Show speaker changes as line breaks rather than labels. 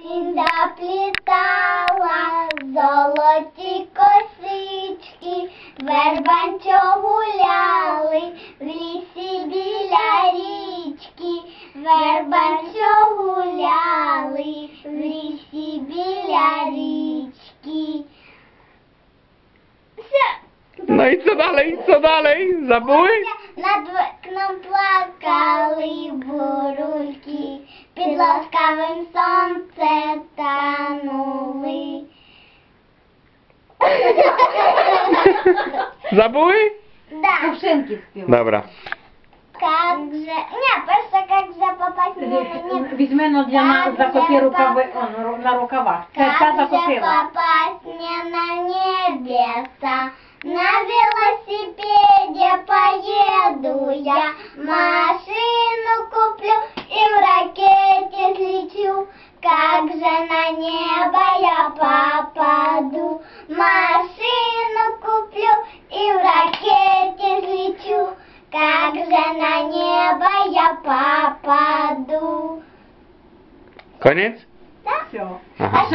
осінь заплітала золоті косички, вербанцьо гуляли в лісі біля річки, вербанцьо гуляли в лісі біля річки. Все.
No i co dalej? Co dalej? Забули?
Над вікном плакали бурульки, під ласкавим сонцем танули.
Забули?
Да.
Кувшинки співали.
Dobra.
Как же... Не, просто как же попасть мне на небо.
Візьмено для нас закопі рукави, на рукавах. Це та
Как же
закопила.
попасть мне на небеса? На велосипеде поеду я, машину куплю и в ракете взлечу. Как же на небо я попаду? Машину куплю и в ракете взлечу. Как же на небо я попаду?
Koniec?
Да?
Все.
Aha.